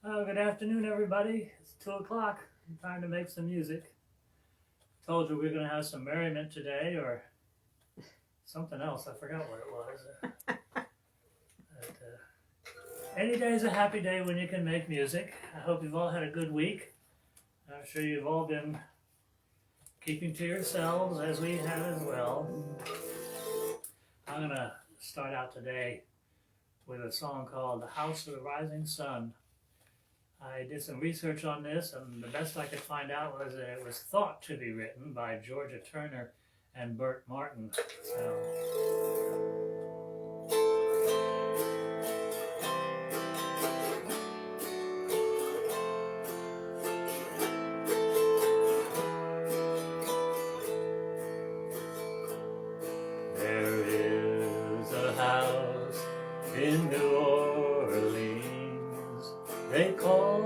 Good afternoon, everybody. It's 2 o'clock. I'm trying to make some music. Told you we are going to have some merriment today, or something else. I forgot what it was. Any day is a happy day when you can make music. I hope you've all had a good week. I'm sure you've all been keeping to yourselves, as we have as well. I'm going to start out today with a song called "The House of the Rising Sun." I did some research on this, and the best I could find out was that it was thought to be written by Georgia Turner and Burt Martin. There is a house in New Orleans they call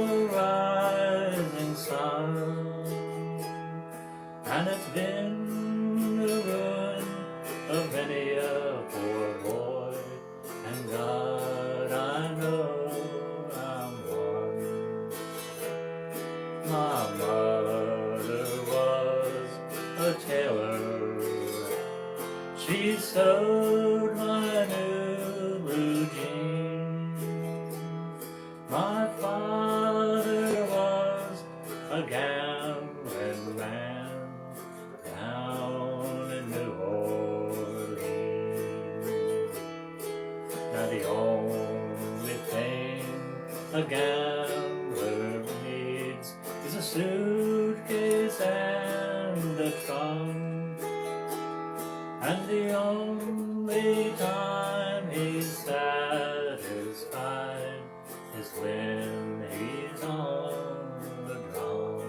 the Rising Sun, and it's been the ruin of many a poor boy, and God, I know I'm one. My mother was a tailor. She sewed my new blue jeans. My father was a gambling man down in New Orleans. Now the only thing a gambler needs is a suitcase and a trunk, and the only time he's satisfied is when he's on the drum.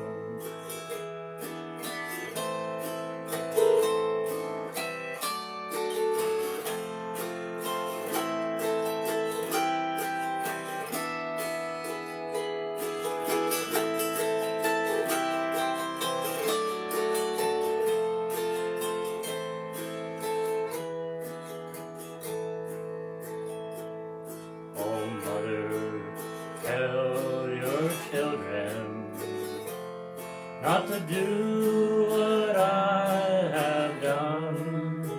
Oh, mother, tell your children not to do what I have done.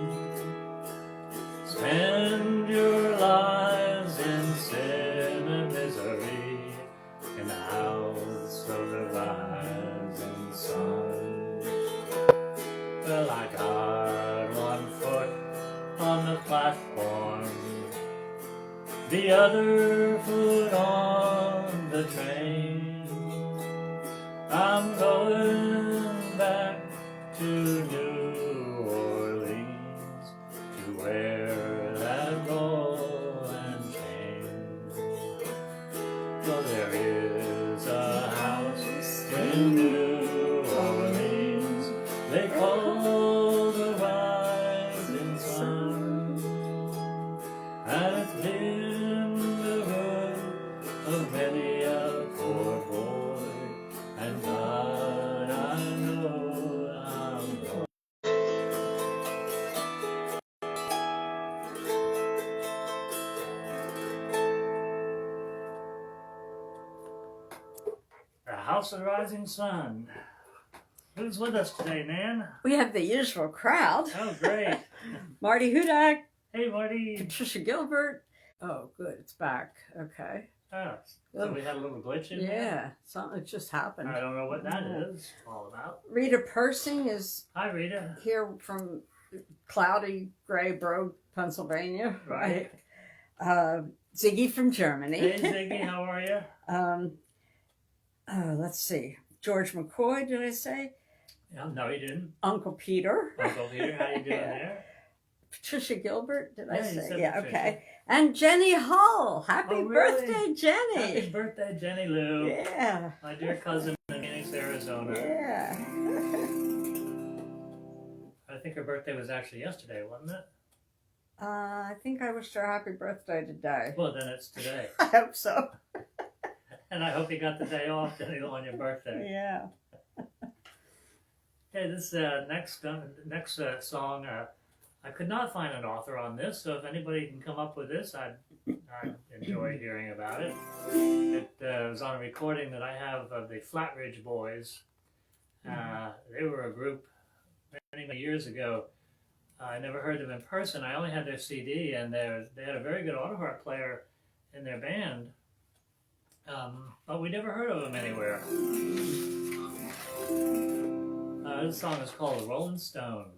Spend your lives in sin and misery in the house of the rising sun. Well, I got one foot on the platform, the other foot on the train. I'm going back to New Orleans to wear that ball and chain. Well, there is a house in New Orleans they call the Rising Sun, and it's been the ruin of many a poor boy, and God, I know I'm one. The House of the Rising Sun. Who's with us today, Nan? We have the usual crowd. Oh, great. Marty Hudak, Hey, Marty. Patricia Gilbert. Oh, good, it's back. Okay. Oh, so we had a little glitch in there? Yeah, something just happened. I don't know what that is all about. Rita Persing is Hi, Rita. here from cloudy Gray Brogue, Pennsylvania. Right. Ziggy from Germany. Hey, Ziggy, how are you? Let's see. George McCoy, did I say? No, you didn't. Uncle Peter. Uncle Peter, how you doing there? Patricia Gilbert, did I Yeah, you say? said Yeah, Patricia. okay. And Jenny Hull. Happy Oh, really? birthday, Jenny. Happy birthday, Jenny Lou. Yeah. My dear cousin in Phoenix, Arizona. Yeah. I think her birthday was actually yesterday, wasn't it? I think I wished her happy birthday today. Well, then it's today. I hope so. And I hope you got the day off, Jenny, on your birthday. Yeah. Okay, this next song, I could not find an author on this, so if anybody can come up with this, I'd I enjoy hearing about it. It was on a recording that I have of the Flat Ridge Boys. They were a group many years ago. I never heard them in person. I only had their CD, and they had a very good auto harp player in their band. But we never heard of them anywhere. This song is called Rolling Stone.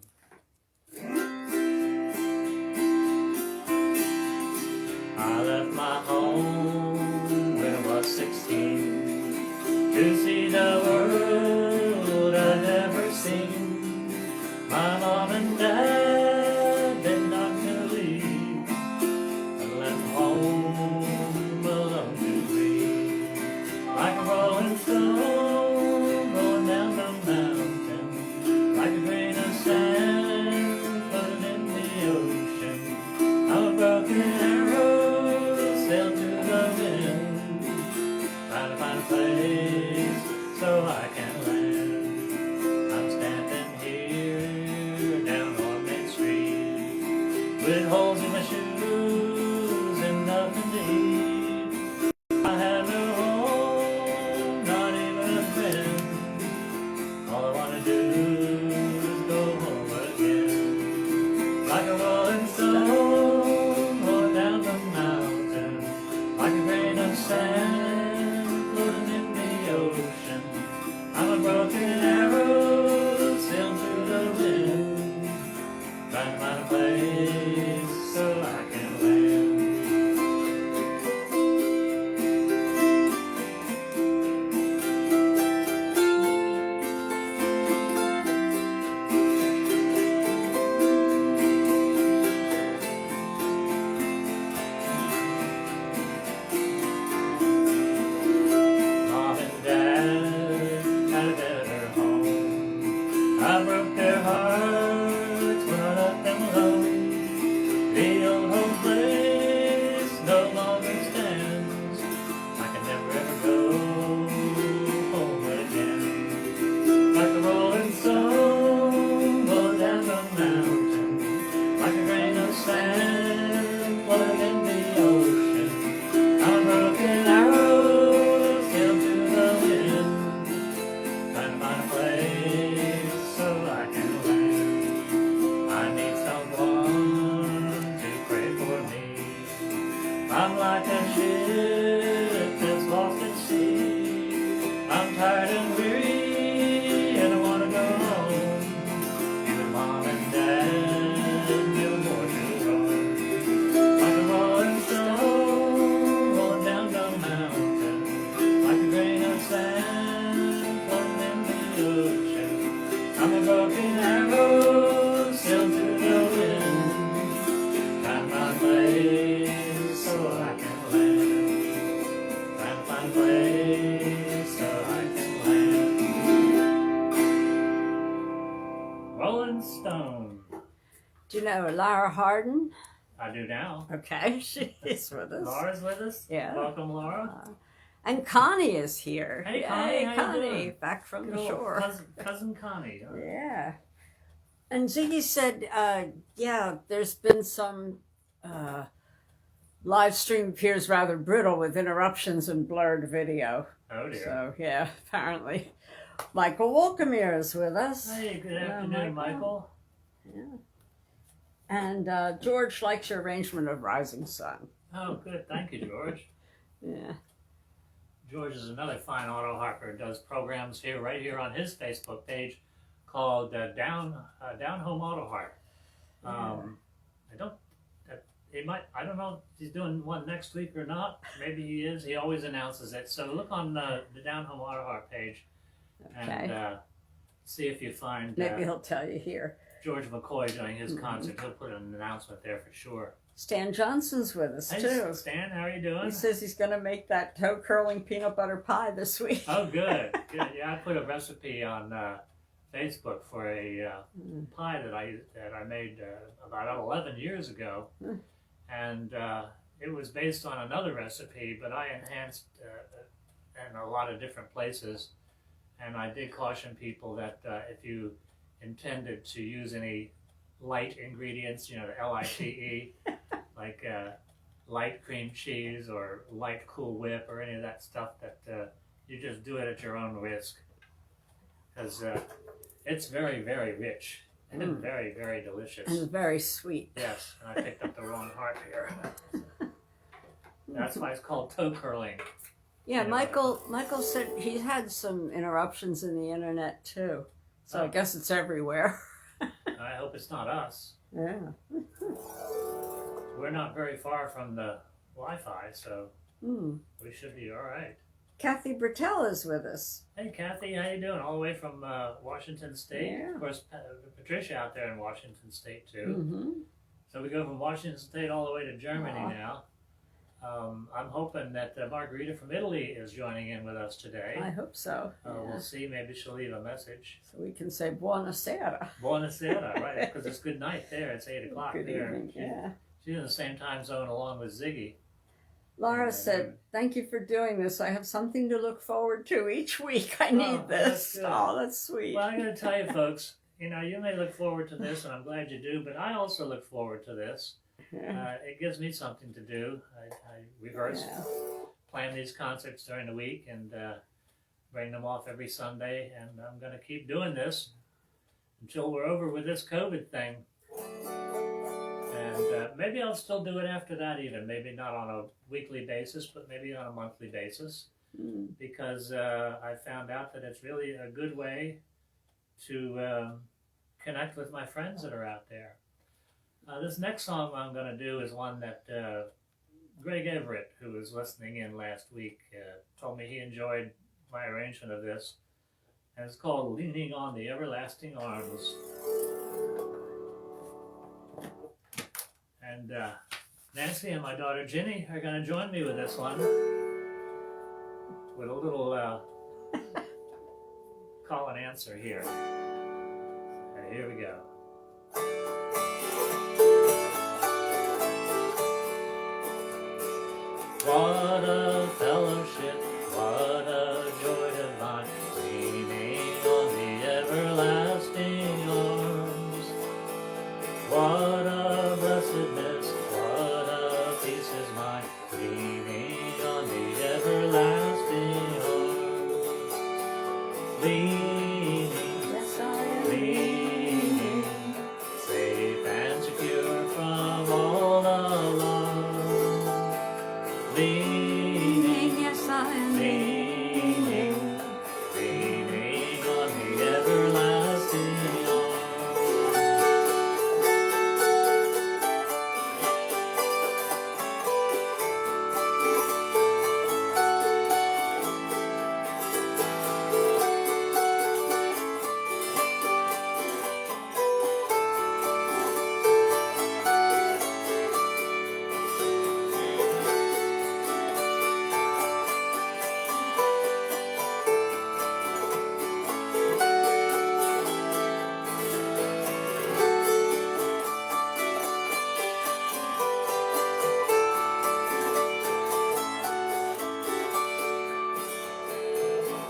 I left my home when I was 16 to see the world I'd never seen. My mom and dad did not believe I left home alone to grieve. Like a rolling stone going down the mountain, like a grain of sand floating in the ocean. I'm a broken arrow sailed to the wind, trying to find a place so I can land. I'm standing here down on Main Street with holes in my shoes and nothing to eat. I have no home, not even a friend. All I want to do is go home again. Like a rolling stone going down the mountain, like a grain of sand floating in the ocean. I'm a broken arrow sailed through the wind, trying to find a place so I can land. Mom and Dad had a better home. I broke their hearts when I left them alone. The old home place no longer stands. I can never ever go home again. Like a rolling stone going down the mountain, like a grain of sand floating in the ocean. I'm a broken arrow sailed to the wind, trying to find a place so I can land. I need someone to pray for me. I'm like a ship that's lost at sea. I'm tired and weary and I want to go home. Even Mom and Dad knew more to run. Like a rolling stone rolling down the mountain, like a grain of sand floating in the ocean. I'm a broken arrow sailed to the wind, trying to find a place so I can land. Trying to find a place so I can land. Rolling Stone. Do you know Lara Hardin? I do now. Okay, she is with us. Laura's with us. Yeah. Welcome, Laura. And Connie is here. Hey, Connie, Yay, how you Connie, doing? back from the Good old shore. cousin Connie. Huh? Yeah. And Ziggy said, yeah, there's been some live stream appears rather brittle with interruptions and blurred video. Oh dear. So, yeah, apparently. Michael Wolkamir is with us. Hey, good afternoon, Michael. Yeah. And George likes your arrangement of Rising Sun. Oh, good. Thank you, George. Yeah. George is another fine auto harper. Does programs here, right here on his Facebook page, called Down Home Auto Harp. I don't. He might. I don't know if he's doing one next week or not. Maybe he is. He always announces it. So look on the Down Home Auto Harp page, Okay. and see if you find Maybe he'll tell you here. George McCoy doing his concert. He'll put an announcement there for sure. Stan Johnson's with us, Hey, too. Stan, how are you doing? He says he's going to make that toe curling peanut butter pie this week. Oh, good. Good. Yeah, I put a recipe on Facebook for a pie that I made about 11 years ago, and it was based on another recipe, but I enhanced in a lot of different places. And I did caution people that if you intended to use any light ingredients, you know, the LITE, like light cream cheese or light Cool Whip or any of that stuff. That you just do it at your own risk, because it's very, very rich and very, very delicious. And very sweet. Yes, and I picked up the wrong heart here. That's why it's called toe curling. Yeah, Michael said he's had some interruptions in the internet too. So I guess it's everywhere. I hope it's not us. Yeah. We're not very far from the Wi-Fi, so we should be all right. Kathy Bertel is with us. Hey, Kathy, how you doing? All the way from Washington State. Yeah. Of course, Patricia out there in Washington State too. Mm-hmm. So we go from Washington State all the way to Germany now. I'm hoping that Margarita from Italy is joining in with us today. I hope so. Yeah. We'll see. Maybe she'll leave a message. So we can say buonasera. Buonasera, right? Because it's good night there. It's 8 o'clock Good there. evening, yeah. She's in the same time zone along with Ziggy. Laura said, "Thank you for doing this. I have something to look forward to each week. I need this." That's sweet. Well, I'm going to tell you, folks, you may look forward to this, and I'm glad you do, but I also look forward to this. It gives me something to do. I rehearse, plan these concerts during the week, and bring them off every Sunday, and I'm going to keep doing this until we're over with this COVID thing. And maybe I'll still do it after that even. Maybe not on a weekly basis, but maybe on a monthly basis. Because I found out that it's really a good way to connect with my friends that are out there. This next song I'm going to do is one that Greg Everett, who was listening in last week, told me he enjoyed my arrangement of this. And it's called "Leaning on the Everlasting Arms." And Nancy and my daughter Ginny are going to join me with this one, with a little call and answer here. Okay, here we go. What a fellowship, what a joy divine, leaning on the everlasting arms. What a blessedness, what a peace is mine, leaning on the everlasting arms. Leaning, Yes, I am leaning, safe and secure from all alarm. Leaning, yes, I am leaning, leaning on the everlasting arms.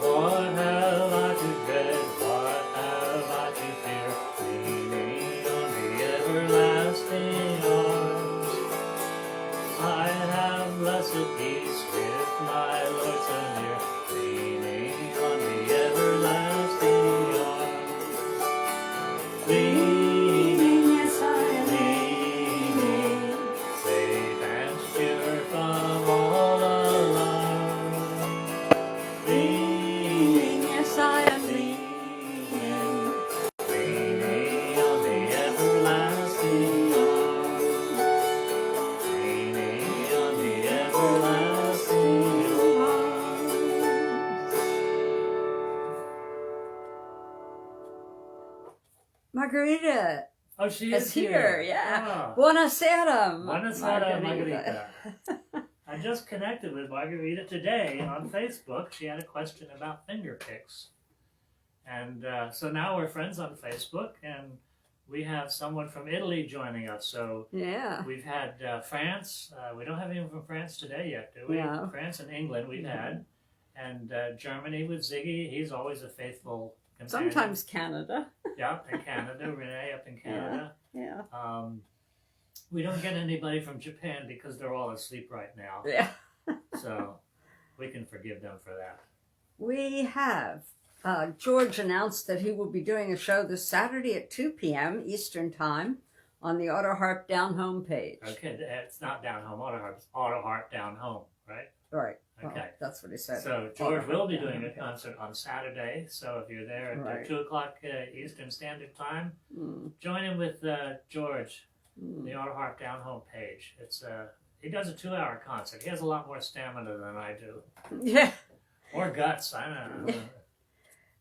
What have I to dread? What have I to fear? Leaning on the everlasting arms. I have blessed peace with my Lord so near. Leaning on the everlasting arms. Leaning, yes, I am leaning, safe and secure from all alarm. Leaning, yes, I am leaning, leaning on the everlasting arms. Leaning on the everlasting arms. Margarita Oh, she is is here. Yeah. Ah. Buonasera, Buonasera, Margarita. I just connected with Margarita today on Facebook. She had a question about finger picks. And so now we're friends on Facebook, and we have someone from Italy joining us. So Yeah. we've had France. We don't have anyone from France today yet, do we? No. France and England we've had. And Germany with Ziggy. He's always a faithful companion. Sometimes Canada. Yeah, in Canada. Renee up in Canada. Yeah. We don't get anybody from Japan because they're all asleep right now. Yeah. So we can forgive them for that. We have. George announced that he will be doing a show this Saturday at 2 p.m. Eastern Time on the Auto Harp Down Home page. Okay, it's not Down Home Auto Harp, it's Auto Harp Down Home, right? Right. Okay. Well, that's what he said. So George will be doing a concert on Saturday. So if you're there at Right. 2 o'clock Eastern Standard Time, Mm. join in with George, the Auto Harp Down Home page. It's he does a 2-hour concert. He has a lot more stamina than I do. Yeah. Or guts, I don't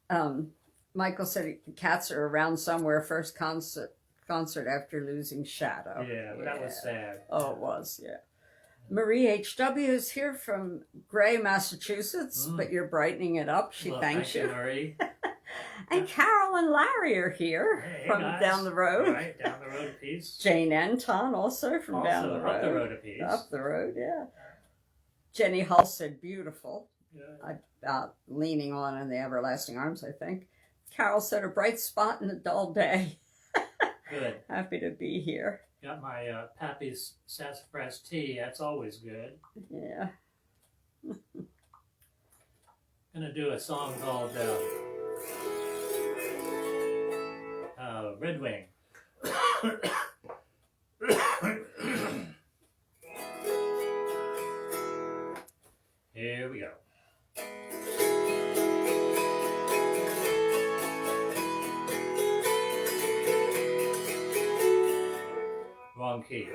know. Michael said the cats are around somewhere. First concert after losing Shadow. Yeah, that was sad. Oh, it was, yeah. Marie H.W. is here from Gray, Massachusetts, but you're brightening it up. She thanks you. Marie. And Carol and Larry are here from guys. down the road. Right, down the road a piece. Jane Anton also from down the road. Up the road a piece. Up the road, yeah. Jenny Hull said beautiful. Yeah. About leaning on in the everlasting arms, I think. Carol said a bright spot in a dull day. Good. Happy to be here. Got my Pappy's sassafras tea. That's always good. Yeah. Gonna do a song called Red Wing. Here we go. Wrong key.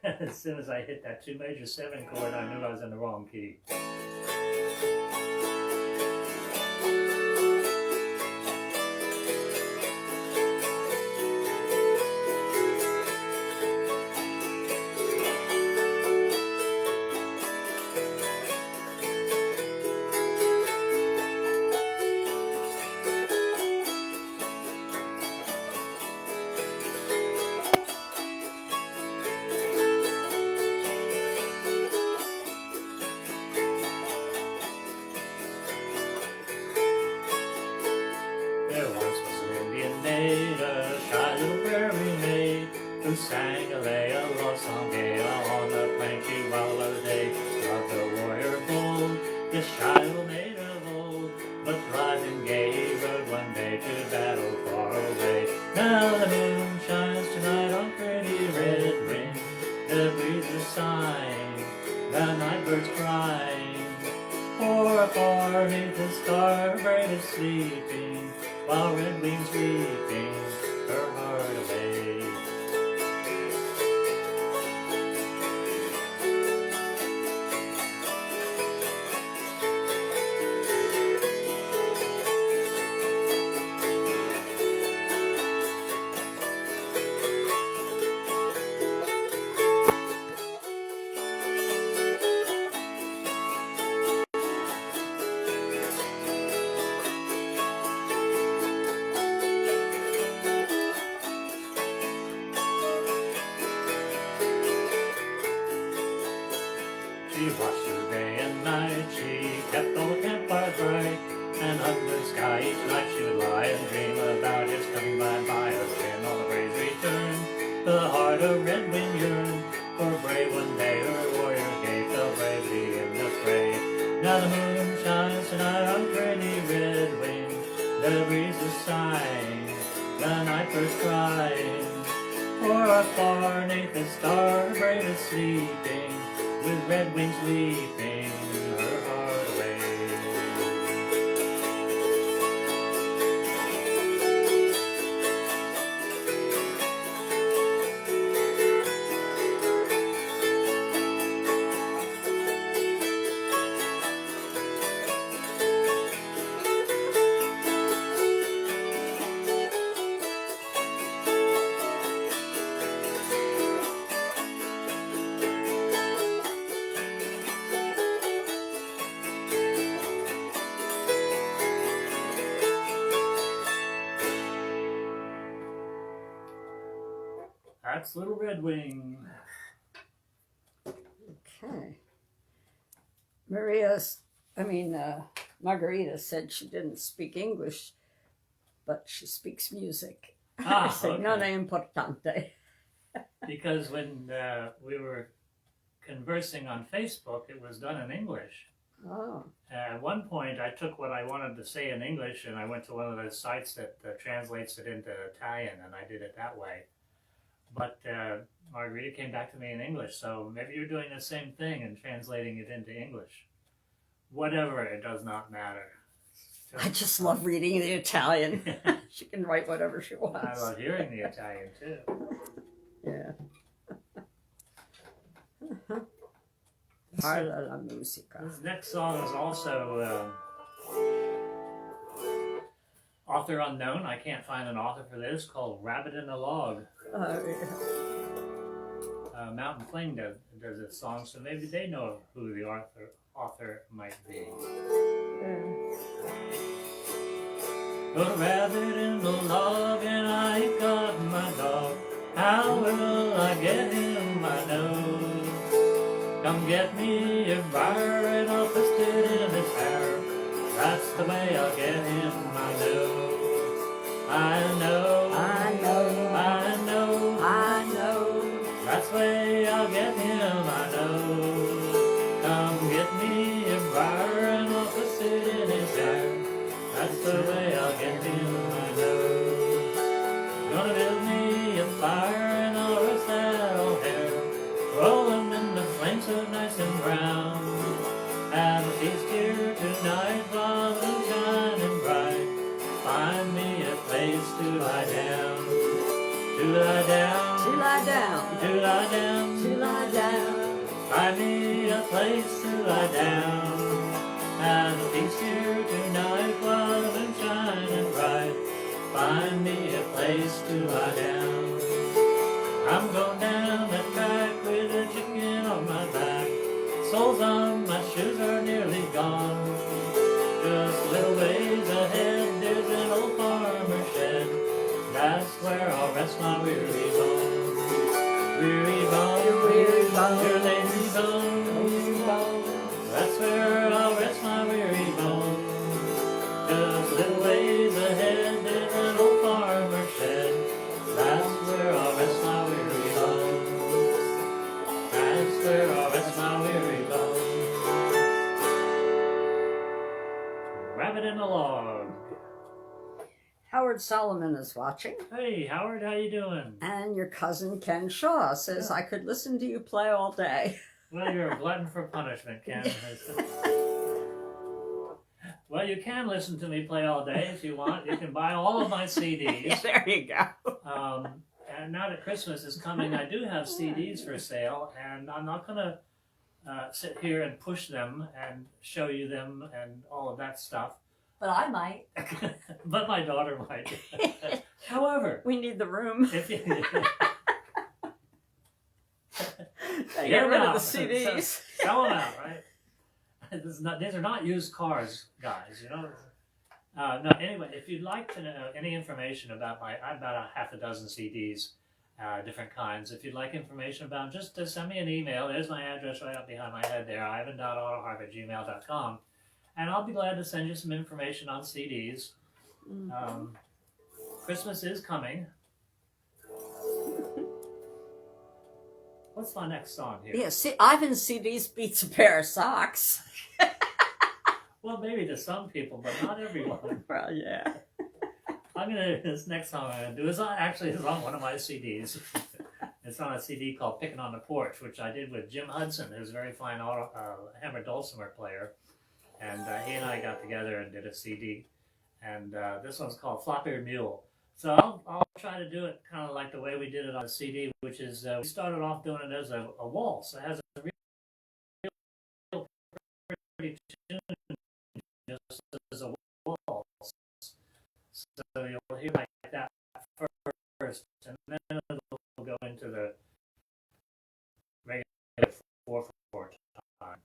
As soon as I hit that 2 major 7 chord, I knew I was in the wrong key. There once was an Indian maid, a shy little prairie maid, who sang a lay a love song gay on the planky while the day. Loved the warrior bold, this shy little maid of old, but blithe and gay rode one day to battle far away. Now the moon shines tonight on pretty red wing, the breeze is sighing, the night birds crying, for afar neath the star bird is sleeping, while red wings weeping her heart away. She watched her day and night, she kept all the campfires bright, and hugged the sky each night she would lie and dream about his coming by us when all the braves returned. The heart of Red Wing yearned for a brave one day, her warrior gate fell bravely in the fray. Now the moon shines tonight on pretty Red Wing, the breeze is sighing, the night bird's crying, for afar neath the star brave is sleeping, with red wings weeping her heart away. That's Little Red Wing. Okay. Margarita said she didn't speak English, but she speaks music. I said, Okay. non è importante. because when we were conversing on Facebook, it was done in English. Oh. At one point, I took what I wanted to say in English and I went to one of those sites that translates it into Italian, and I did it that way. But Margarita came back to me in English, so maybe you're doing the same thing and translating it into English. Whatever, it does not matter. I just love reading the Italian. She can write whatever she wants. I love hearing the Italian too. Yeah. Parla la musica. This next song is also author unknown. I can't find an author for this, called Rabbit in a Log. Yeah. Mountain Flame does this song, so maybe they know who the author might be. Put a rabbit in the log and I ain't got my dog. How will I get him? I know. Come get me a briar and I'll twist it in his hair. That's the way I'll get him. I know. I know. I know. I know. I know. That's the way I'll get him. I know. Come get me a briar and I'll twist it in his hair. That's the way I'll get him, I know. Gonna build me a fire and I'll roast that old hair. Roll him in the flames so nice and brown. Have a feast here tonight while the moon's shining bright. Find me a place to lie down. To lie down. To lie down. To lie down. To lie down. Find me a place to lie down. Have a feast here tonight while the moon's shining bright. Find me a place to lie down. I'm going down the track with a chicken on my back. Soles on my shoes are nearly gone. Just a little ways ahead there's an old farmer's shed. That's where I'll rest my weary bones. Weary bones, Weary bones. your lazy bones. That's where I'll rest my weary bones. Just a little ways ahead there's an old farmer's shed. That's where I'll rest my weary bones. That's where I'll rest my weary bones. Rabbit in a log. Howard Solomon is watching. Hey, Howard, how you doing? And your cousin Ken Shaw says, I could listen to you play all day. Well, you're a glutton for punishment, Ken. Well, you can listen to me play all day if you want. You can buy all of my CDs. Yeah, there you go. And now that Christmas is coming, I do have CDs for sale, and I'm not going to sit here and push them and show you them and all of that stuff. But I might. But my daughter might. However, We need the room. if you Get rid of out. the CDs. Sell them out, right? These are not used cars, guys. You know. No. Anyway, if you'd like to know any information about I've about a half a dozen CDs, different kinds. If you'd like information about them, just send me an email. There's my address right up behind my head there, ivan.autoharp@gmail.com. And I'll be glad to send you some information on CDs. Christmas is coming. What's my next song here? Yeah, see, Ivan's CDs beats a pair of socks. Well, maybe to some people, but not everyone. Well, yeah. This next song I'm going to do is on one of my CDs. It's on a CD called Picking on the Porch, which I did with Jim Hudson, who's a very fine hammered dulcimer player. And he and I got together and did a CD. And this one's called Flop-Eared Mule. So I'll try to do it kind of like the way we did it on the CD, which is we started off doing it as a waltz. It has a real pretty tune just as a waltz. So you'll hear like that first, and then it'll go into the regular 4/4 time.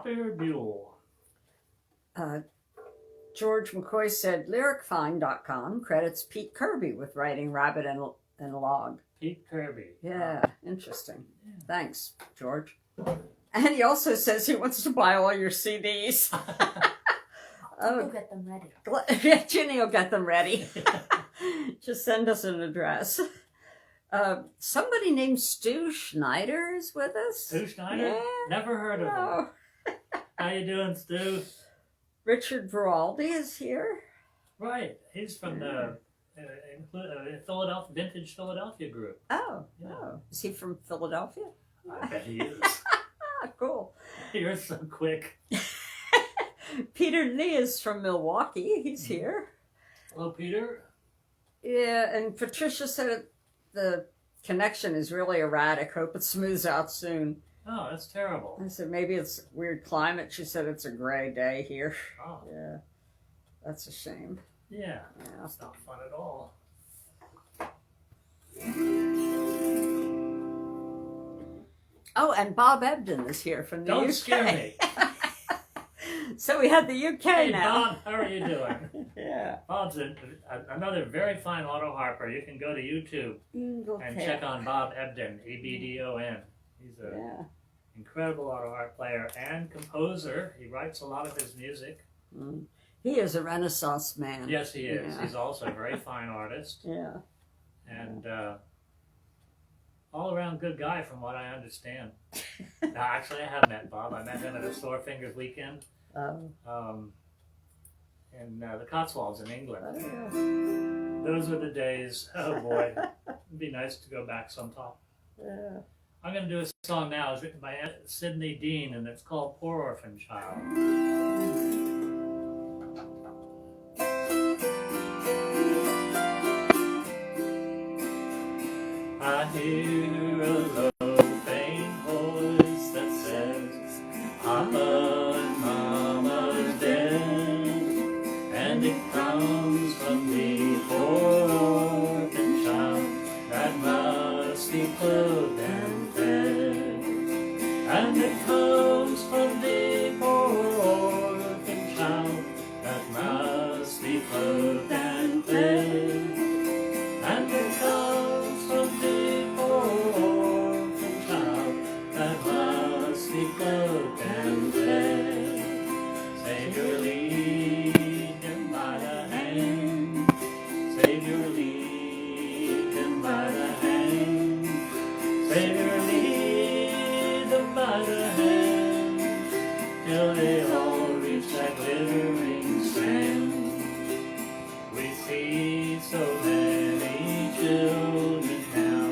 Popular Buell. George McCoy said lyricfind.com credits Pete Kirby with writing Rabbit and Log. Pete Kirby. Yeah, interesting. Yeah. Thanks, George. And he also says he wants to buy all your CDs. I'll get them ready. Ginny will get them ready. Just send us an address. Somebody named Stu Schneider is with us. Stu Schneider? Yeah. Never heard of him. How you doing, Stu? Richard Veraldi is here. Right. He's from the Philadelphia Vintage Philadelphia group. Oh, Yeah. oh. Is he from Philadelphia? I bet he is. Ah, cool. You're so quick. Peter Lee is from Milwaukee. He's here. Hello, Peter. Yeah, and Patricia said the connection is really erratic. Hope it smooths out soon. Oh, that's terrible. I said, maybe it's weird climate. She said it's a gray day here. Oh. Yeah, that's a shame. Yeah. Yeah. That's not fun at all. Oh, and Bob Ebden is here from the UK. Don't scare me. So we have the UK Hey, now. Bob, how are you doing? Yeah. Bob's another very fine auto harper. You can go to YouTube and check on Bob Ebden, Ebdon. He's an Yeah. incredible auto harp player and composer. He writes a lot of his music. Mm. He is a Renaissance man. Yes, he is. Yeah. He's also a very fine artist Yeah. and all around good guy from what I understand. No, actually, I have met Bob. I met him at a Store Fingers weekend in the Cotswolds in England. Oh, yeah. Those were the days. Oh boy, it'd be nice to go back sometime. Yeah. I'm going to do a song now. It's written by Sidney Dean, and it's called Poor Orphan Child. I hear a low, faint voice that says, Papa and Mama's dead, and it comes from the poor orphan child that must be clothed and fed. And it comes from the poor orphan child that must be clothed and fed. And it comes from the poor orphan child that must be clothed and fed. Savior, lead him by the hand. Savior, lead him by the hand. Savior, lead them by the hand, till they all reach that glittering strand. We see so many children now,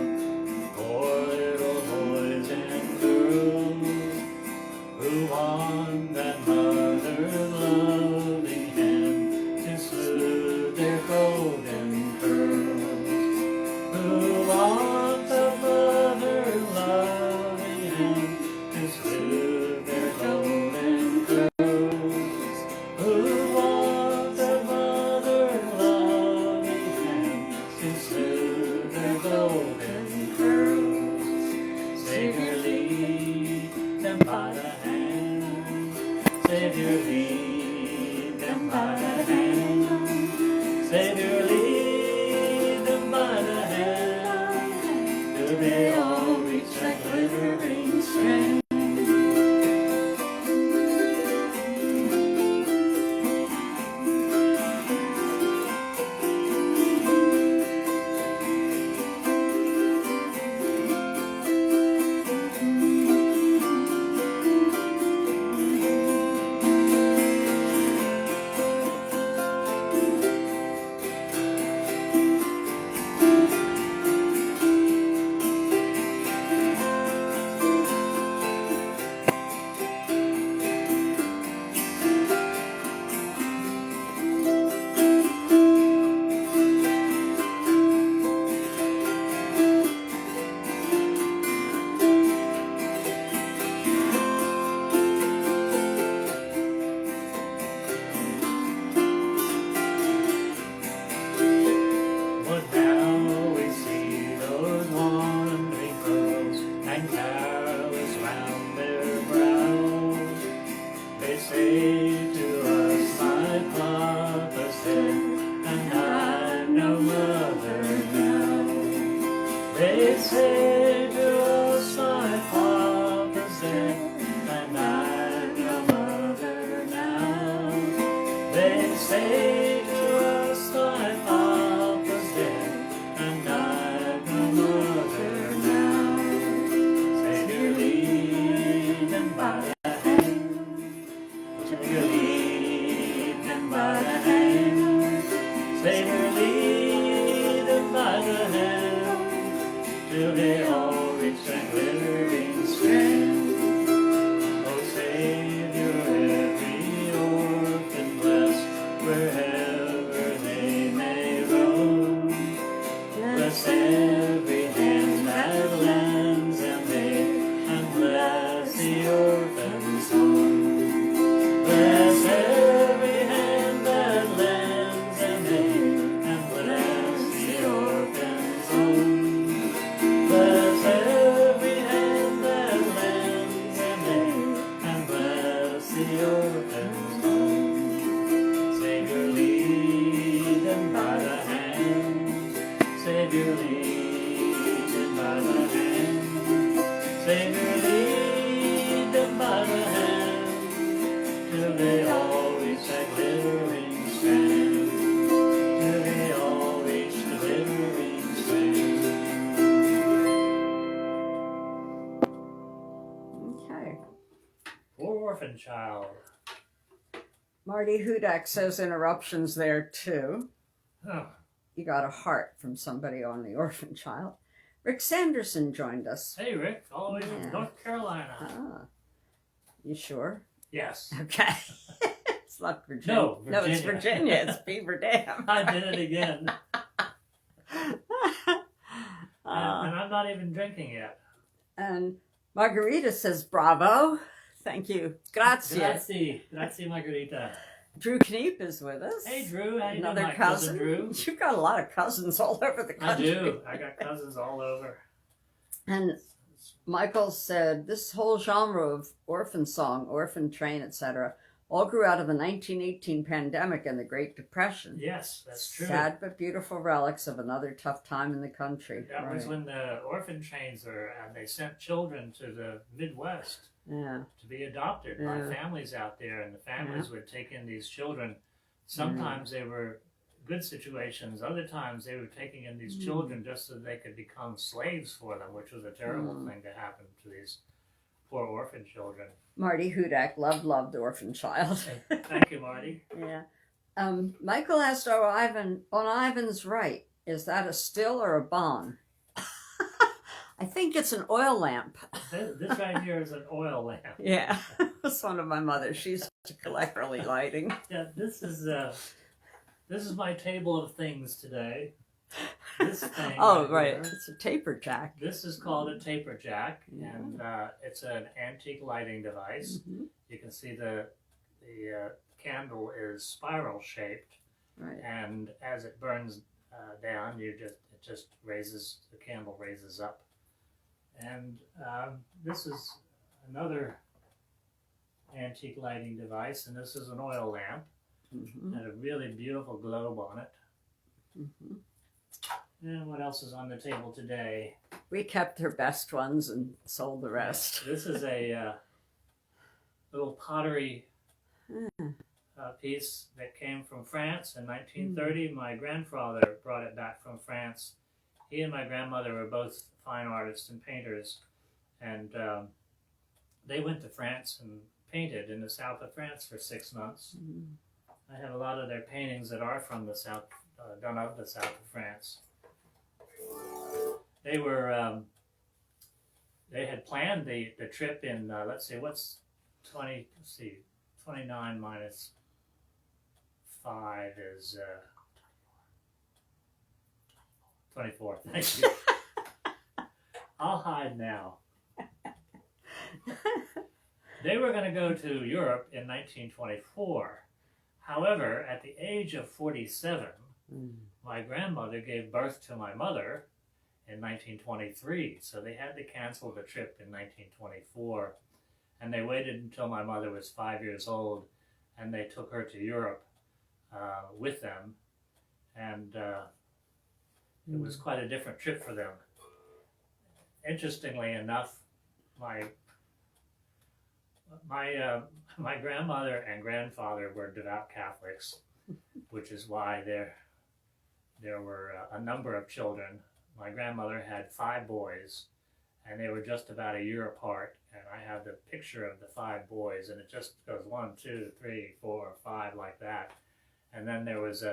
poor little boys and girls, who want that mother's loving hand to smooth their golden curls, who want the mother's loving hand to smooth their golden curls, who want the mother's loving hand to smooth their golden curls. Savior, lead them by the hand. Savior, lead them by the hand. Savior, lead them by the hand, till they all reach that glittering strand. They say to us thy papa's dead, and I've no mother now. Savior, lead them by the hand. Savior, lead them by the hand. Savior, lead them by the hand, till they all reach that glittering strand. Oh, Savior, every orphan bless, wherever they may roam. Bless every hand that lends them aid, and bless the orphan's home. Bless every hand that lends them aid, and bless the orphan's home. Bless every hand that lends them aid, and bless the orphan's home. Savior, lead them by the hand. Savior, lead them by the hand. Savior, lead them by the hand, till they all reach that glittering strand. Till they all reach the glittering strand. Okay. Poor orphan child. Marty Hudak says interruptions there too. Oh, You got a heart from somebody on the orphan child. Rick Sanderson joined us. hey Rick, all the way from Yeah. North Carolina. Ah, you sure? Yes. Okay. It's not Virginia. No, No, it's Virginia. Virginia. It's Beaver Dam. I did it again. Uh, And I'm not even drinking yet. and Margarita says, bravo. Thank you. Grazie. Grazie, Margarita. Drew Kneep is with us. Hey, Drew. How you doing, Another my cousin. Drew? You've got a lot of cousins all over the I country. do. I got cousins all over. And Michael said this whole genre of orphan song, orphan train, etc., all grew out of the 1918 pandemic and the Great Depression. Yes, that's true. Sad but beautiful relics of another tough time in the country. That was Right. when the orphan trains were, and they sent children to the Midwest Yeah. to be adopted by Yeah. families out there, and the families would take in these children. Sometimes they were good situations, other times they were taking in these children just so they could become slaves for them, which was a terrible thing to happen to these poor orphan children. Marty Hudak loved Orphan Child. Thank you, Marty. Yeah. Michael asked, on Ivan's right, is that a still or a bon? I think it's an oil lamp. This right here is an oil lamp. Yeah, it's one of my mother's. She used to collect early lighting. Yeah, this is my table of things today. This thing. Oh, right. here, It's a taper jack. this is called a taper jack, Yeah. and it's an antique lighting device. Mhm. You can see the candle is spiral shaped, Right. and as it burns down, it just raises, the candle raises up. And this is another antique lighting device, and this is an oil lamp. Mhm. Had a really beautiful globe on it. Mhm. And what else is on the table today? We kept her best ones and sold the rest. This is a little pottery piece that came from France in 1930. My grandfather brought it back from France. He and my grandmother were both fine artists and painters, and they went to France and painted in the south of France for 6 months. Mhm. I have a lot of their paintings that are from the south, done of the south of France. They were, they had planned the trip in, let's see, 29 minus 5 is 24. Thank you. I'll hide now. They were going to go to Europe in 1924. However, at the age of 47, my grandmother gave birth to my mother in 1923, so they had to cancel the trip in 1924, and they waited until my mother was 5 years old, and they took her to Europe with them, and it was quite a different trip for them. Interestingly enough, my my grandmother and grandfather were devout Catholics, which is why there were a number of children. My grandmother had 5 boys, and they were just about a year apart. And I have the picture of the 5 boys, and it just goes 1, 2, 3, 4, 5 like that. And then there was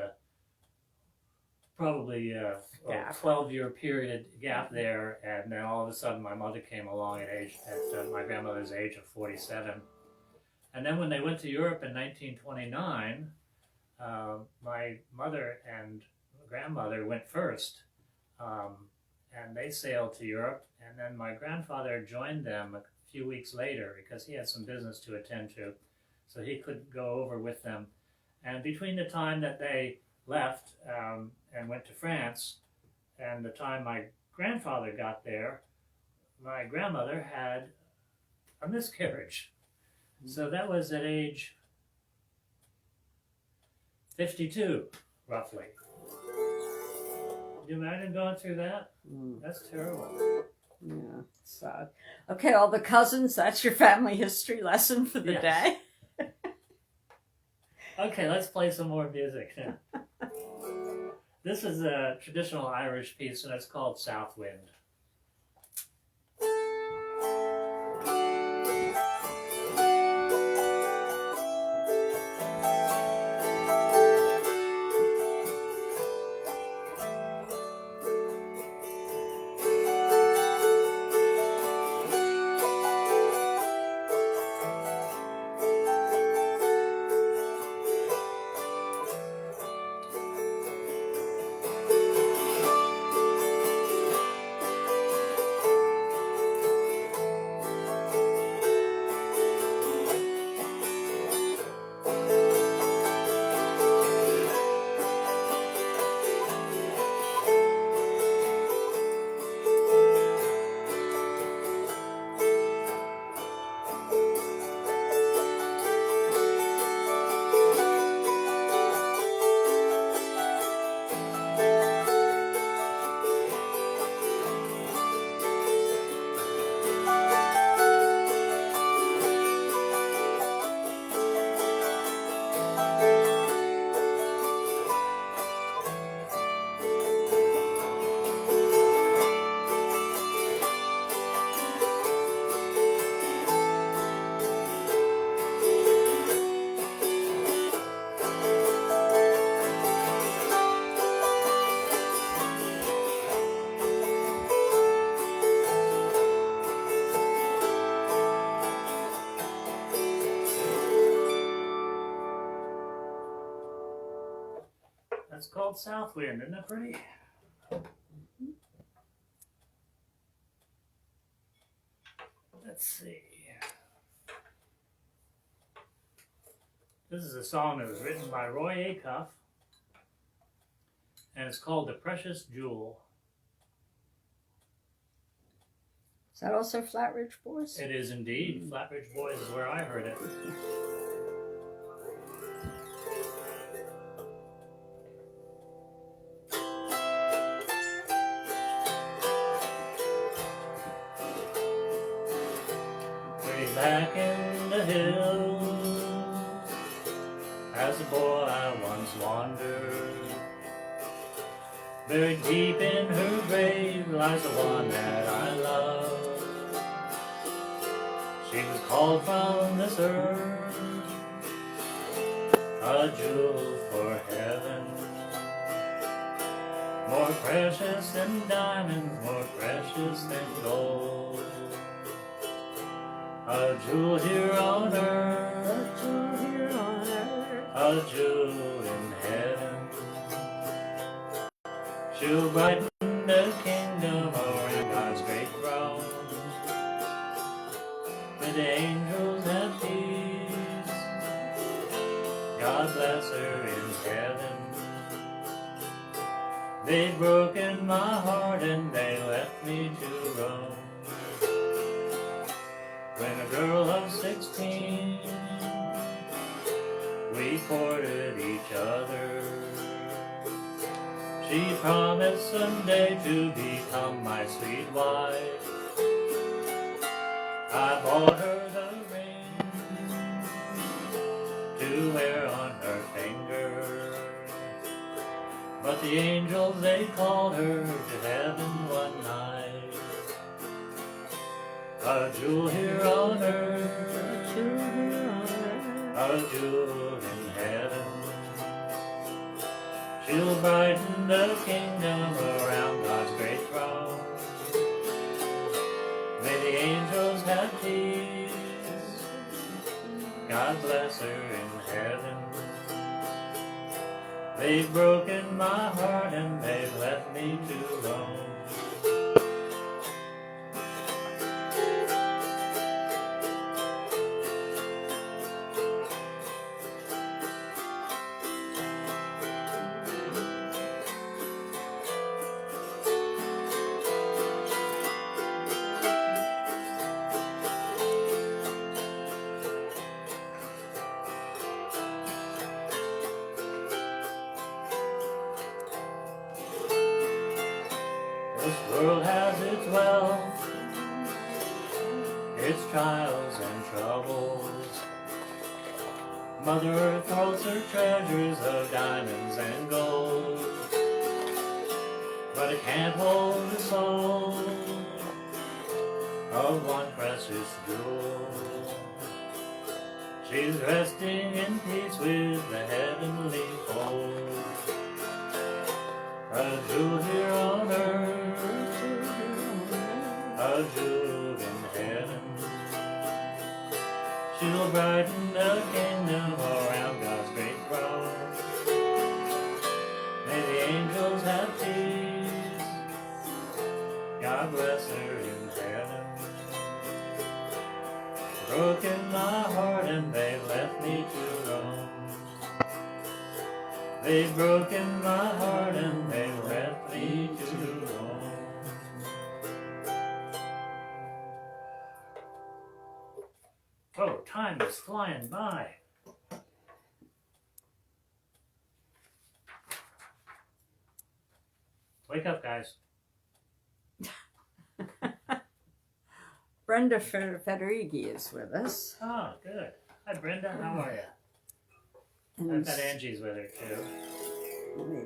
probably a 12-year period gap there, and then all of a sudden my mother came along at my grandmother's age of 47. And then when they went to Europe in 1929, my mother and grandmother went first, and they sailed to Europe, and then my grandfather joined them a few weeks later because he had some business to attend to, so he couldn't go over with them. And between the time that they left and went to France and the time my grandfather got there, my grandmother had a miscarriage. So that was at age 52, roughly. Can you imagine going through that? That's terrible. Yeah, sad. Okay, all the cousins, that's your family history lesson for the day. Okay, let's play some more music now. This is a traditional Irish piece, and it's called South Wind. That's called South Wind, isn't that pretty? Let's see. This is a song that was written by Roy Acuff, and it's called The Precious Jewel. Is that also Flat Ridge Boys? It is indeed. Flat Ridge Boys is where I heard it. Way back in the hills, as a boy I once wandered. Buried deep in her grave lies the one that I love. She was called from this earth a jewel for heaven, more precious than diamonds, more precious than gold. A jewel here on earth, a jewel here on earth, a jewel in heaven. She'll brighten the kingdom around God's great throne, with angels and peace. God bless her in heaven. They've broken my heart and they left me to roam. When a girl of 16, we courted each other. She promised someday to become my sweet wife. I bought her the ring But the angels, they called her to heaven one night. A jewel here on earth, a jewel in heaven. She'll brighten the kingdom around God's great throne. May the angels have peace. God bless her in heaven. They've broken my heart and they've left me to roam. This world has its wealth, its trials and troubles. Mother Earth holds her treasures of diamonds and gold, but it can't hold the soul of one precious jewel. She's resting in peace with the heavenly fold. A jewel here on earth, a jewel in heaven. She'll brighten the kingdom around God's great throne. May the angels have peace. God bless her in heaven. Broken my heart and they left me to roam. They've broken my heart and they left me to roam. Oh, time is flying by. Wake up, guys. Brenda Federighi is with us. Oh, good. Hi, Brenda. How are you? I And bet Angie's with her, too.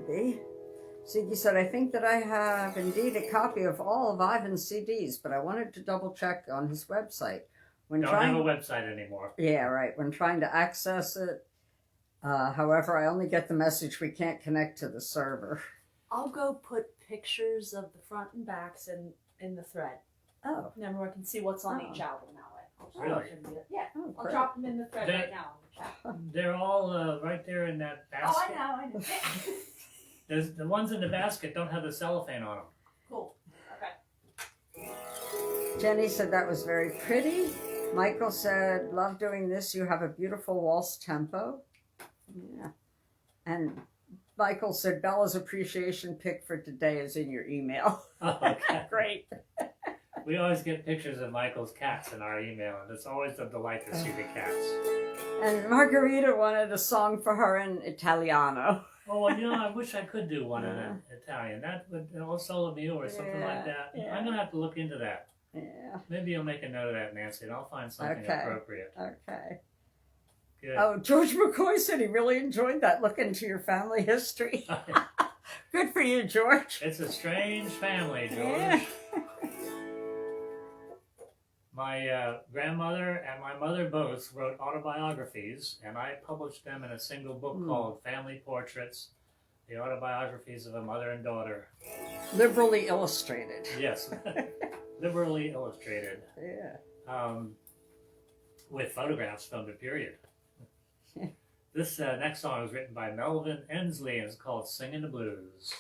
maybe. Ziggy said, I think that I have indeed a copy of all of Ivan's CDs, but I wanted to double check on his website. When Don't have a website anymore. Yeah, right. When trying to access it, however, I only get the message we can't connect to the server. I'll go put pictures of the front and backs in the thread. Oh. And everyone can see what's on each album that way. I'll just Really? show you. Yeah. Oh, I'll great. drop them in the thread They're- right now on the chat. They're all right there in that basket. Oh, I know. There's, the ones in the basket don't have the cellophane on them. Cool. Okay. Jenny said that was very pretty. Michael said, love doing this. You have a beautiful waltz tempo. Yeah. And Michael said, Bella's appreciation pic for today is in your email. Oh, okay. Great. We always get pictures of Michael's cats in our email, and it's always a delight to see the cats. And Margarita wanted a song for her in Italiano. Oh, well, you know, I wish I could do one in Italian. That would, O Sole Mio or something like that. Yeah. I'm going to have to look into that. Yeah. Maybe you'll make a note of that, Nancy, and I'll find something Okay. appropriate. Okay. Good. Oh, George McCoy said he really enjoyed that look into your family history. Good for you, George. It's a strange family, George. Yeah. My grandmother and my mother both wrote autobiographies, and I published them in a single book called Family Portraits, the autobiographies of a mother and daughter. Liberally illustrated. Yes, liberally illustrated, Yeah. with photographs from the period. This next song was written by Melvin Ensley, and it's called Singing the Blues.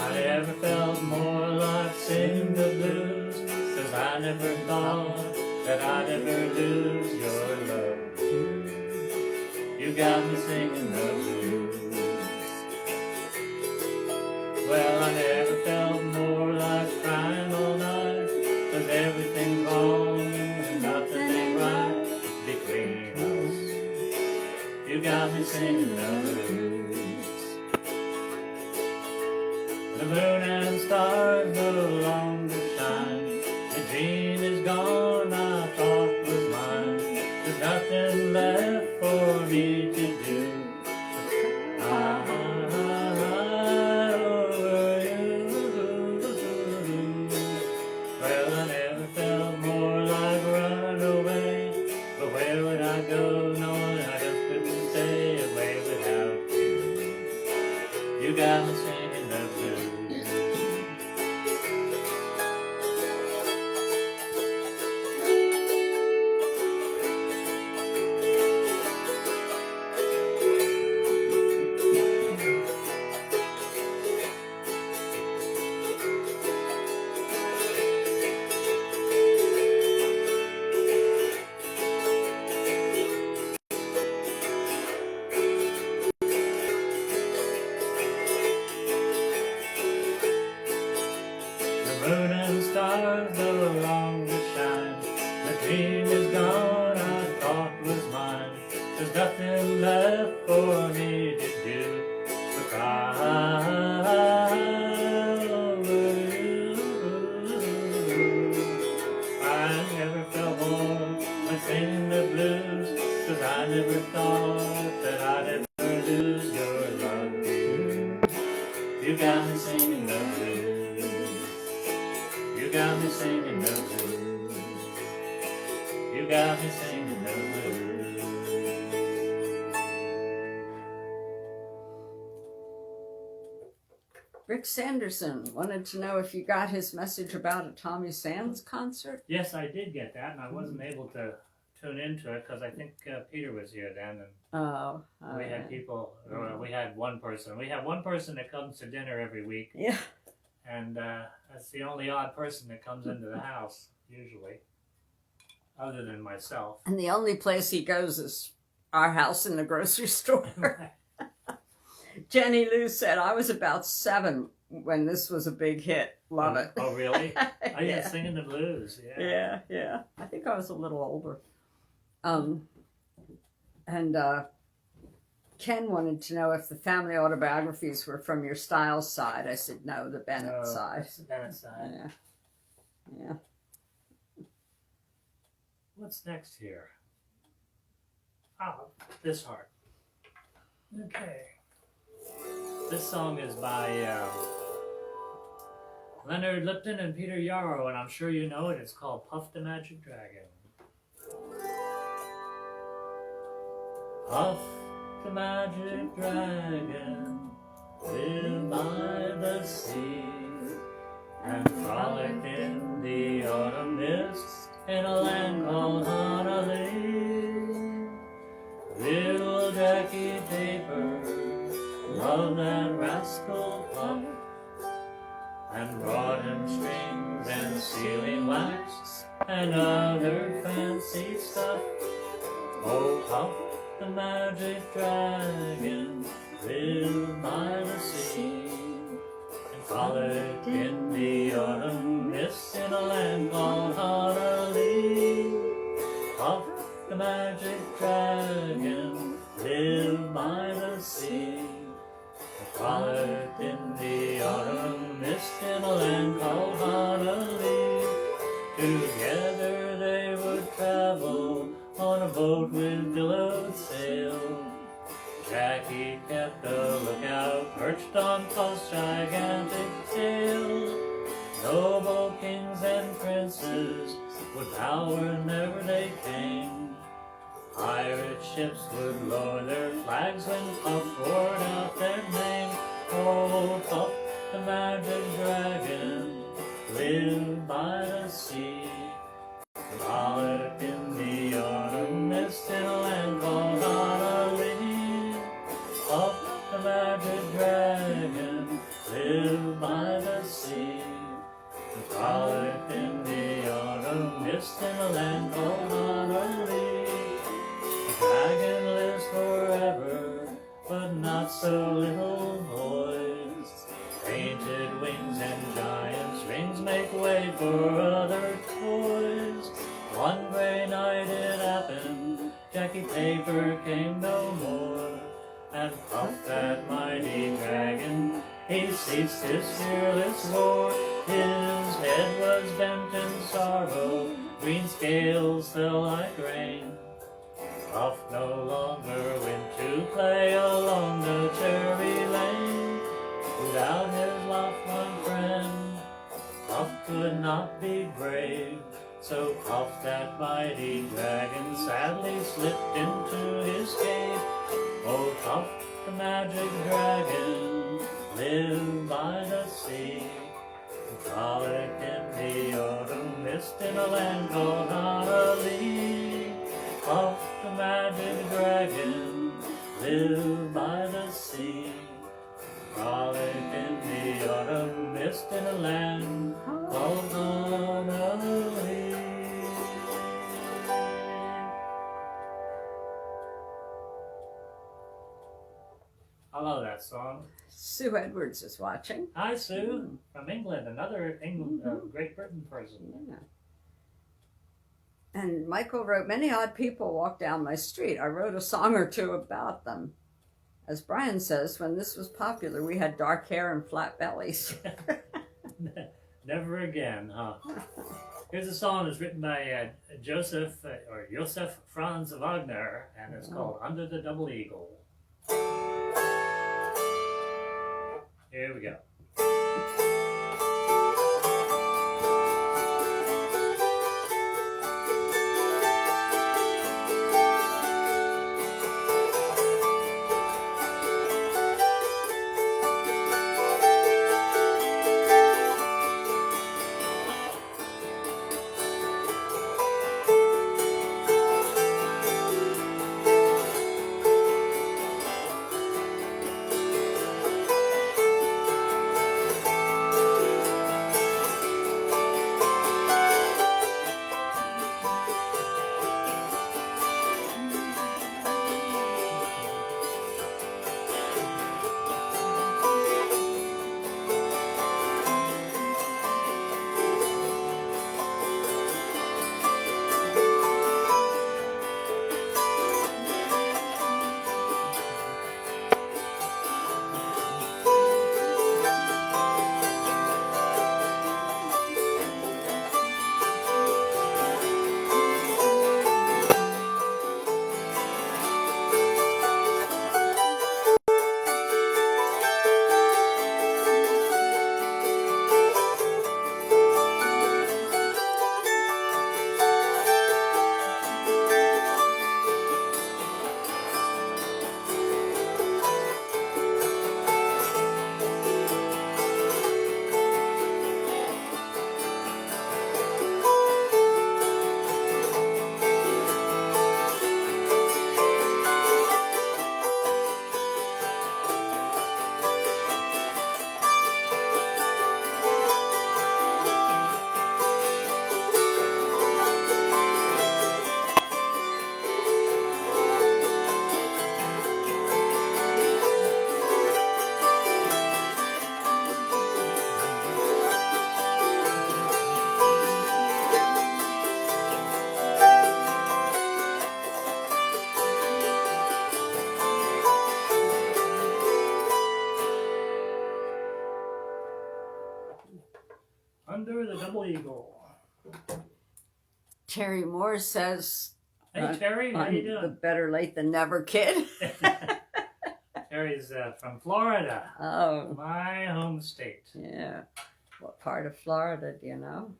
I never felt more like singing the blues, 'cause I never thought that I'd ever lose your love. You got me singing the blues. Well, I never felt more like crying all night, 'cause everything's wrong and nothing ain't right between us. You got me singing the blues. The moon and stars no longer shine. The dream is gone I thought was mine. There's nothing left for me to do. Over you. Well, I never felt more like running away. But where would I go knowing I just couldn't stay away without you? You got me singing the blues. The moon and stars no longer shine. The dream is gone I thought was mine. There's nothing left for me to do but cry over you. I never felt more like singing the blues, 'cause I never thought that I'd ever lose your love. You got me singing the blues. You got me singing the blues. You got me singing the blues. Rick Sanderson wanted to know if you got his message about a Tommy Sands concert. Yes, I did get that, and I wasn't able to tune into it because I think Peter was here then, and Oh, we had people. Or we had one person. We have one person that comes to dinner every week, yeah. and that's the only odd person that comes into the house usually, other than myself. And the only place he goes is our house in the grocery store. Jenny Lou said, I was about 7 when this was a big hit. Love it. Oh, really? Oh, yeah, Yeah. singing the blues. Yeah. Yeah, yeah. I think I was a little older. Ken wanted to know if the family autobiographies were from your Stiles side. I said, no, the Bennett No, side. that's the Bennett side. Yeah. Yeah. What's next here? Oh, this heart. Okay. This song is by Leonard Lipton and Peter Yarrow, and I'm sure you know it. It's called Puff the Magic Dragon. Puff the magic dragon lived by the sea and frolicked in the autumn mist in a land called Honolulu. Little Jackie Paper loved that rascal Puff and brought him strings and sealing wax and other fancy stuff. Oh, Puff the magic dragon lived by the sea and frolicked in the autumn mist in a land called Honolulu. Puff the magic dragon lived by the sea and frolicked in the autumn mist in a land called Honolulu. Together they would travel on a boat with billowed sail. Jackie kept a lookout perched on Puff's gigantic tail. Noble kings and princes would bow whenever they came. Pirate ships would lower their flags when Puff roared out their name. Oh, Puff the magic dragon lived by the sea, frolicked in the autumn mist in a land called Honolulu. Puff the magic dragon lived by the sea, frolicked in the autumn mist in a land called Honolulu. The dragon lives forever, but not so little boys. Painted wings and giant's rings make way for other toys. One gray night it happened, Jackie Paper came no more, and Puff that mighty dragon He ceased his fearless war. His head was bent in sorrow. Green scales fell like rain. Puff no longer went to play along the cherry lane. Without his lifelong friend, Puff could not be brave. So Puff, that mighty dragon, sadly slipped into his cave. Oh, Puff, the magic dragon, lived by the sea. Frolic in the autumn mist in a land called Honolulu. Puff, the magic dragon, lived by the sea. Frolic in the autumn mist in a land called Honolulu. I love that song. Sue Edwards is watching. Hi, Sue, from England, another Great Britain person. Yeah. And Michael wrote, many odd people walk down my street. I wrote a song or two about them. As Brian says, when this was popular, we had dark hair and flat bellies. Never again, huh? Here's a song that's written by Joseph Franz Wagner, and it's called Under the Double Eagle. Here we go. Under the Double Eagle. Terry Moore says, Hey, Terry, how you the doing? better late than never kid. Terry's from Florida, Oh, my home state. yeah. What part of Florida do you know?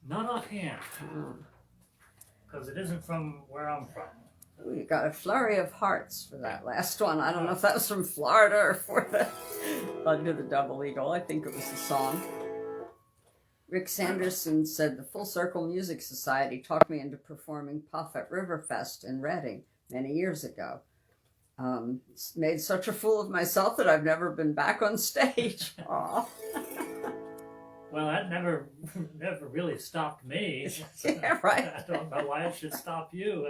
Not offhand, Oh. because it isn't from where I'm from. Ooh, you got a flurry of hearts for that last one. I don't know if that was from Florida or for the Under the Double Eagle. I think it was the song. Rick Sanderson said the Full Circle Music Society talked me into performing Puff at Riverfest in Reading many years ago. Made such a fool of myself that I've never been back on stage. Aw. Well, that never really stopped me. Yeah, right. I don't know why it should stop you.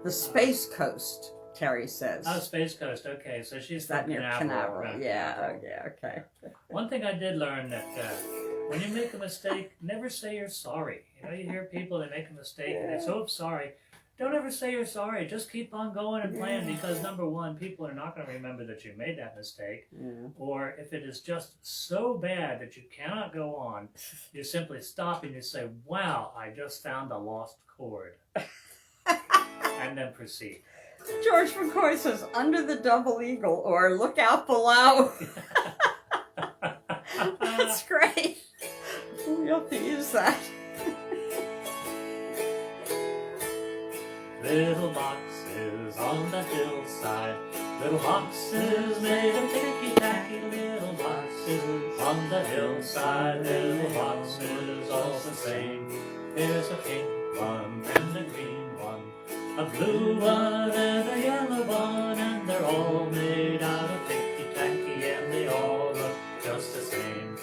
The Space Coast, Terry says. Oh, Space Coast. Okay, so she's Is that from near Canaveral. Canaveral? right? Yeah, okay. One thing I did learn that when you make a mistake, never say you're sorry. You know, you hear people that make a mistake and they're so sorry. don't ever say you're sorry. Just keep on going and playing because number one, people are not going to remember that you made that mistake. Yeah. Or if it is just so bad that you cannot go on, you simply stop and you say, wow, I just found a lost chord. And then proceed. George McCoy says, under the double eagle or look out below. That's great. You have to use that. Little boxes on the hillside, little boxes made of ticky-tacky, little boxes on the hillside, little boxes all the same. There's a pink one and a green one, a blue one and a yellow one, and they're all made out of ticky-tacky, and they all look just the same.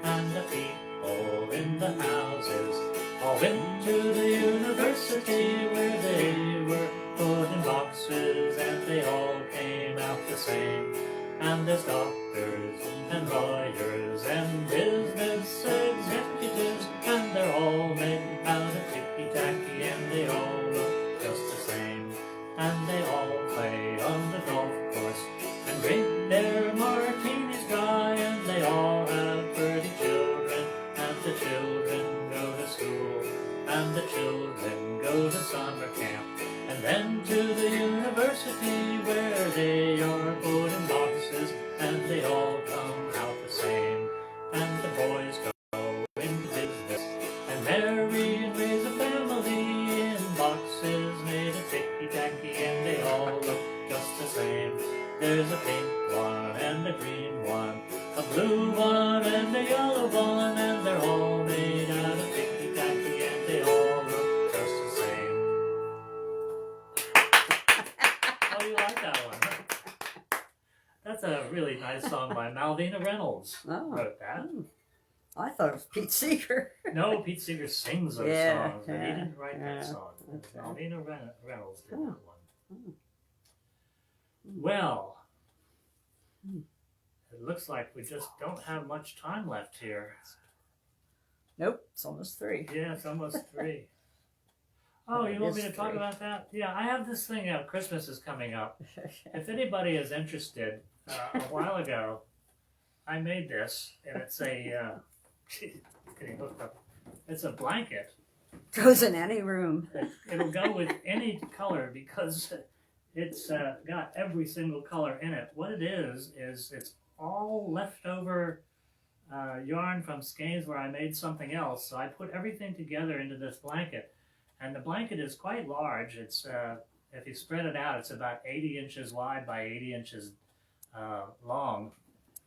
And the people in the houses all went to the university where they were put in boxes, and they all came out the same. And there's doctors and lawyers and business executives, and they're all made out of ticky-tacky, and they all look just the same. And they all play on the golf course and drink their martinis dry, and they all have pretty children, and the children go to school, and the children go to summer camp, and then to the university where they are put in boxes, and they all come out the same. And the boys go into business and marry and raise a family in boxes made of ticky-tacky, and they all look just the same. There's a pink one and a green one, a blue one and a yellow one, and they're all made out of ticky-tacky, and they all look just the same. Oh, you like that one, huh? That's a really nice song by Malvina Reynolds. Oh. Wrote that. I thought it was Pete Seeger. No, Pete Seeger sings those Yeah, songs, but he yeah, didn't write yeah. that song. Okay. Malvina Reynolds did Oh. that one. Well, it looks like we just don't have much time left here. Nope, it's almost 3. Yeah, it's almost 3. Oh, you It want me is to talk 3. about that? Yeah, I have this thing out. Christmas is coming up. If anybody is interested, a while ago, I made this, and it's a getting hooked up. It's a blanket. Goes in any room. It'll go with any color because it's got every single color in it. What it is it's all leftover yarn from skeins where I made something else. So I put everything together into this blanket. And the blanket is quite large. It's if you spread it out, it's about 80 inches wide by 80 inches long.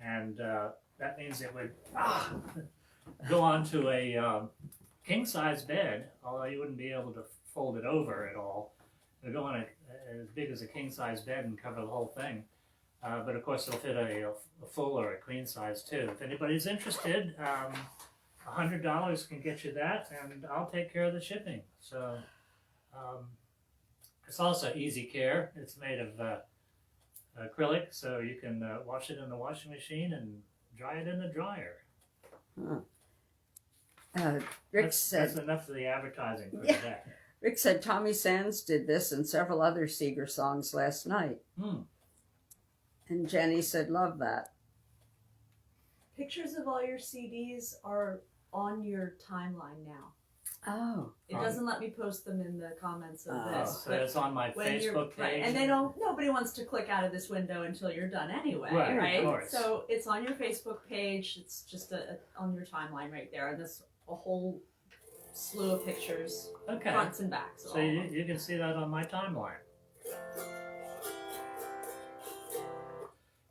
And that means it would go onto a king-size bed, although you wouldn't be able to fold it over at all. It would go on as big as a king-size bed and cover the whole thing. But of course, it'll fit a full or a queen size too. If anybody's interested, $100 can get you that, and I'll take care of the shipping. So it's also easy care. It's made of acrylic, so you can wash it in the washing machine and dry it in the dryer. Rick said, that's enough of the advertising for Yeah. today. Rick said Tommy Sands did this and several other Seeger songs last night. And Jenny said, love that. Pictures of all your CDs are on your timeline now. Oh. It doesn't let me post them in the comments of Oh. this. So it's on my when you're- Facebook page. right, and they don't. Nobody wants to click out of this window until you're done anyway, Right, right? of course. So it's on your Facebook page. It's just on your timeline right there, and there's a whole slew of pictures, Okay. fronts and backs. of So all of you, them. you can see that on my timeline.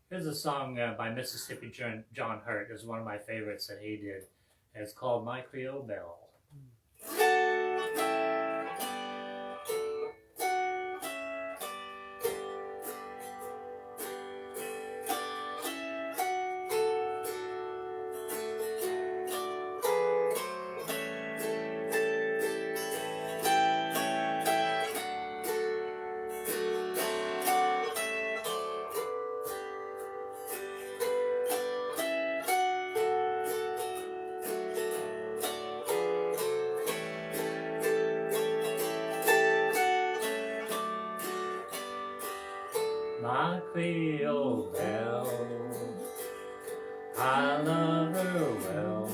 Here's a song by Mississippi John Hurt. It's one of my favorites that he did. And it's called My Creole Belle. my Creole belle. I love her well,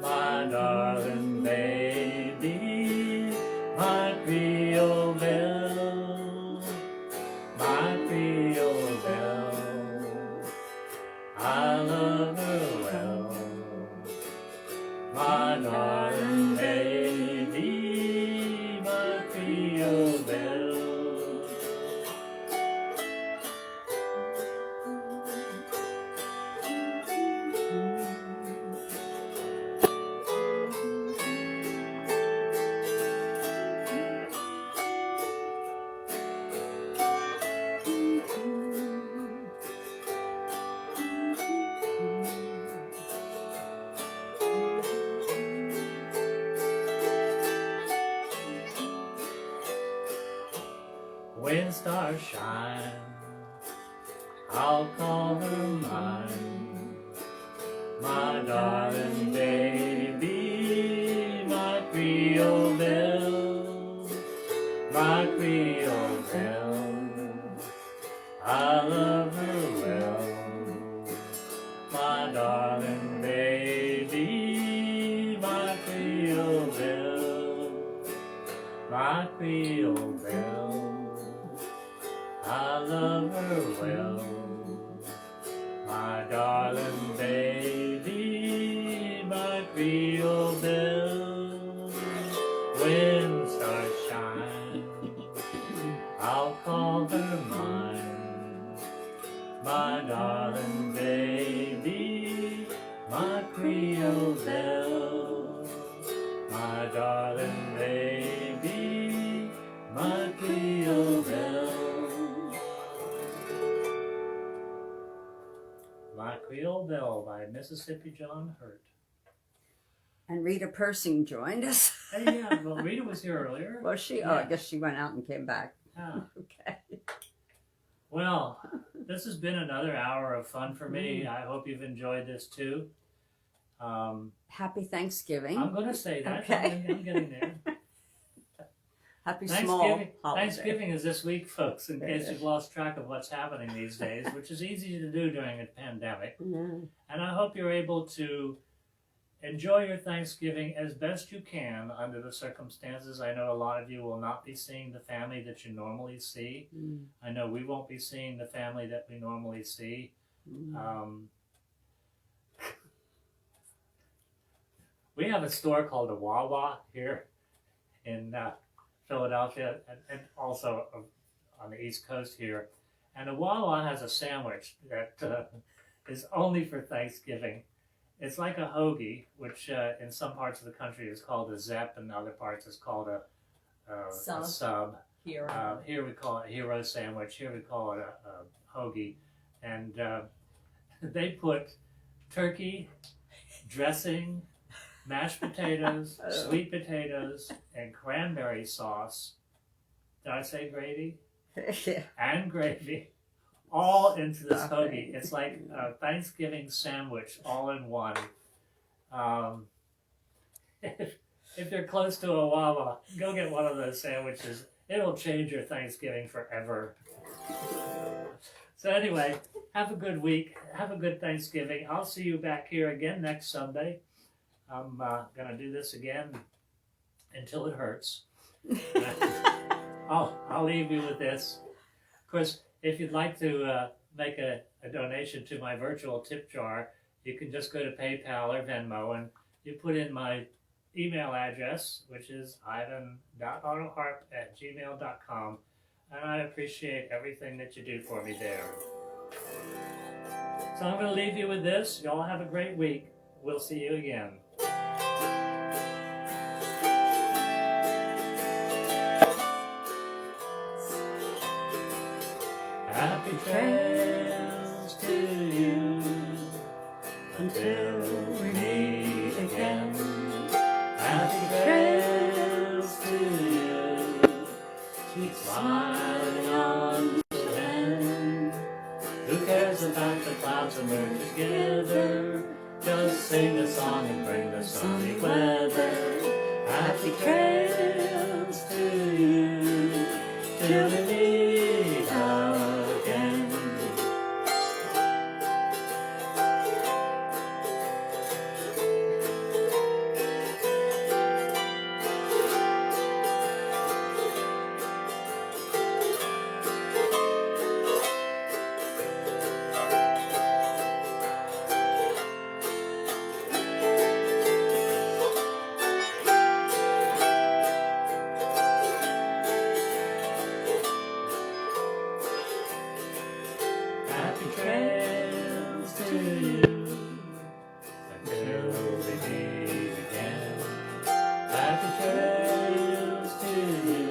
my darling baby, my Creole belle, my Creole belle. I love her well, my darling baby, my Creole belle. When stars shine, I'll call her mine, my darling baby, my Creole belle, my Creole belle. I love her well, my darling baby, my Creole belle, my Creole belle. I love her well, my darling baby, my Creole belle. When stars shine, I'll call her mine, my darling baby, my Creole belle, my darling baby, my Creole belle. My Creole Belle by Mississippi John Hurt. And Rita Persing joined us. Hey, yeah, well, Rita was here earlier. Was she? Yeah. Oh, I guess she went out and came back. Yeah. Okay. Well, this has been another hour of fun for me. I hope you've enjoyed this too. Happy Thanksgiving. I'm going to say that. Okay. I'm getting there. Happy small holiday. Thanksgiving is this week, folks, in case you've lost track of what's happening these days, which is easy to do during a pandemic. Yeah. And I hope you're able to enjoy your Thanksgiving as best you can under the circumstances. I know a lot of you will not be seeing the family that you normally see. I know we won't be seeing the family that we normally see. We have a store called the Wawa here in Philadelphia, and also on the East Coast here. And the Wawa has a sandwich that is only for Thanksgiving. It's like a hoagie, which in some parts of the country is called a Zepp, and other parts is called a sub. Hero. Here we call it a hero sandwich. Here we call it a hoagie. And they put turkey, dressing, mashed potatoes, sweet potatoes, and cranberry sauce. Did I say gravy? Yeah. And gravy, all into this hoagie. It's like a Thanksgiving sandwich all in one. If you're close to a Wawa, go get one of those sandwiches. It'll change your Thanksgiving forever. So anyway, have a good week. Have a good Thanksgiving. I'll see you back here again next Sunday. I'm going to do this again until it hurts. I'll leave you with this. Of course, if you'd like to make a donation to my virtual tip jar, you can just go to PayPal or Venmo and you put in my email address, which is ivan.autoharp@gmail.com, and I appreciate everything that you do for me there. So I'm going to leave you with this. Y'all have a great week. We'll see you again. Happy trails to you until we meet again. Happy trails to you. Keep smiling on the land. Who cares about the clouds and we're together? Just sing a song and bring the sunny weather. Happy trails to you till we meet again. Happy trails to you until we meet again. Happy trails to you.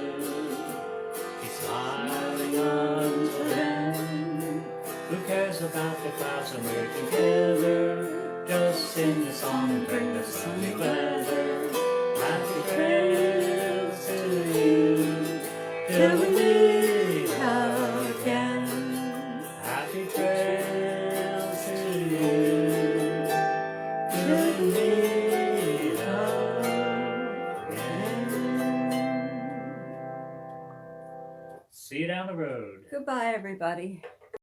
Keep smiling until then. Who cares about the clouds when we're together? Just sing the song and bring the sunny weather. Happy trails to you till we meet again. Happy trails to you till we meet again. See you down the road. Goodbye, everybody.